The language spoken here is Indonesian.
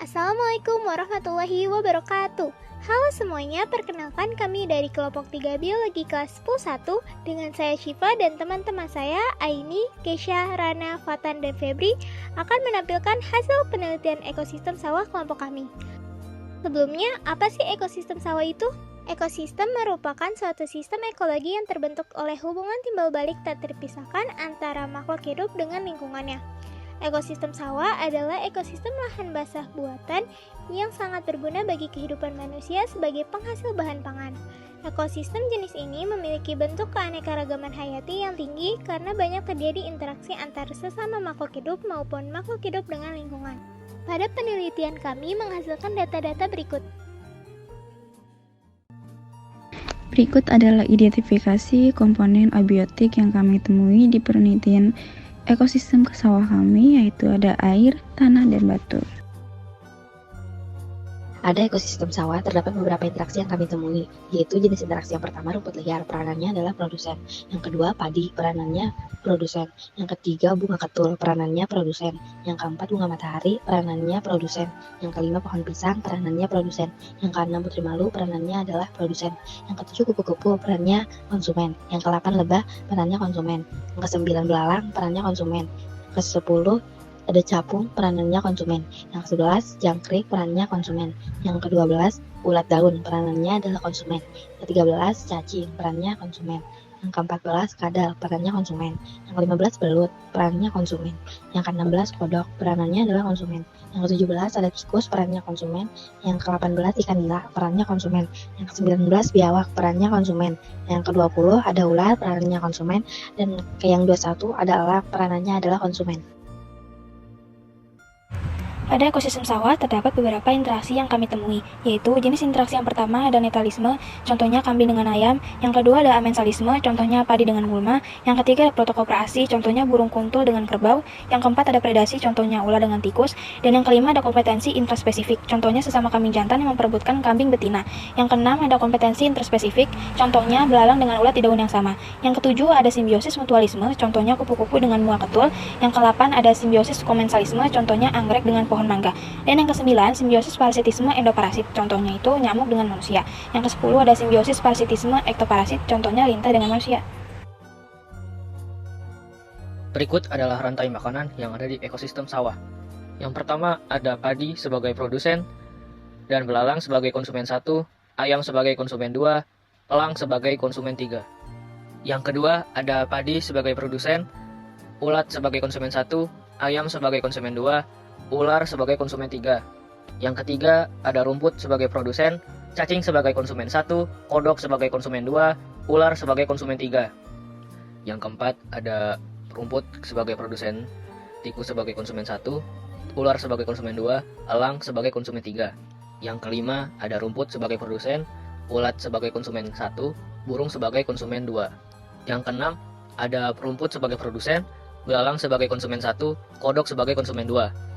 Assalamualaikum warahmatullahi wabarakatuh. Halo semuanya, perkenalkan kami dari kelompok 3 Biologi kelas 10 dengan saya Syifa dan teman-teman saya Aini, Kesha, Rana, Fatan, dan Febri akan menampilkan hasil penelitian ekosistem sawah kelompok kami. Sebelumnya, apa sih ekosistem sawah itu? Ekosistem merupakan suatu sistem ekologi yang terbentuk oleh hubungan timbal balik tak terpisahkan antara makhluk hidup dengan lingkungannya. Ekosistem sawah adalah ekosistem lahan basah buatan yang sangat berguna bagi kehidupan manusia sebagai penghasil bahan pangan. Ekosistem jenis ini memiliki bentuk keanekaragaman hayati yang tinggi karena banyak terjadi interaksi antar sesama makhluk hidup maupun makhluk hidup dengan lingkungan. Pada penelitian kami menghasilkan data-data berikut. Berikut adalah identifikasi komponen abiotik yang kami temui di penelitian ekosistem sawah kami, yaitu ada air, tanah, dan batu. Pada ekosistem sawah terdapat beberapa interaksi yang kami temui, yaitu jenis interaksi yang pertama rumput liar, peranannya adalah produsen. Yang kedua padi, peranannya produsen. Yang ketiga bunga ketul, peranannya produsen. Yang keempat bunga matahari, peranannya produsen. Yang kelima pohon pisang, peranannya produsen. Yang keenam putri malu, peranannya adalah produsen. Yang ketujuh kupu-kupu, perannya konsumen. Yang kedelapan lebah, perannya konsumen. Yang kesembilan belalang, perannya konsumen. Yang kesepuluh ada capung, peranannya konsumen. Yang ke-11 jangkrik, peranannya konsumen. Yang ke-12 ulat daun, peranannya adalah konsumen. Yang ke-13 cacing, peranannya konsumen. Yang ke-14 kadal, peranannya konsumen. Yang ke-15 belut, peranannya konsumen. Yang ke-16 kodok, peranannya adalah konsumen. Yang ke-17 ada tikus, peranannya konsumen. Yang ke-18 ikan nila, peranannya konsumen. Yang ke-19 biawak, peranannya konsumen. Yang ke-20 ada ular, peranannya konsumen. Dan yang 21 ada elang, peranannya adalah konsumen. Pada ekosistem sawah terdapat beberapa interaksi yang kami temui, yaitu jenis interaksi yang pertama ada netalisme, contohnya kambing dengan ayam. Yang kedua ada amensalisme, contohnya padi dengan gulma. Yang ketiga ada protokooperasi, contohnya burung kuntul dengan kerbau. Yang keempat ada predasi, contohnya ular dengan tikus. Dan yang kelima ada kompetensi intraspesifik, contohnya sesama kambing jantan yang memperebutkan kambing betina. Yang keenam ada kompetensi interspesifik, contohnya belalang dengan ulat di daun yang sama. Yang ketujuh ada simbiosis mutualisme, contohnya kupu-kupu dengan mual ketul. Yang ke-8 ada simbiosis komensalisme, contohnya anggrek dengan pohon mangga. Dan yang ke-9 simbiosis parasitisme endoparasit, contohnya itu nyamuk dengan manusia. Yang ke-10 ada simbiosis parasitisme ektoparasit, contohnya lintah dengan manusia. Berikut adalah rantai makanan yang ada di ekosistem sawah. Yang pertama ada padi sebagai produsen dan belalang sebagai konsumen 1, ayam sebagai konsumen 2, elang sebagai konsumen 3. Yang kedua ada padi sebagai produsen, ulat sebagai konsumen 1, ayam sebagai konsumen 2, ular sebagai konsumen 3. Yang ketiga ada rumput sebagai produsen, cacing sebagai konsumen 1, kodok sebagai konsumen 2, ular sebagai konsumen 3. Yang keempat ada rumput sebagai produsen, tikus sebagai konsumen 1, ular sebagai konsumen 2, elang sebagai konsumen 3. Yang kelima ada rumput sebagai produsen, ulat sebagai konsumen 1, burung sebagai konsumen 2. Yang keenam ada rumput sebagai produsen, belalang sebagai konsumen 1, kodok sebagai konsumen 2.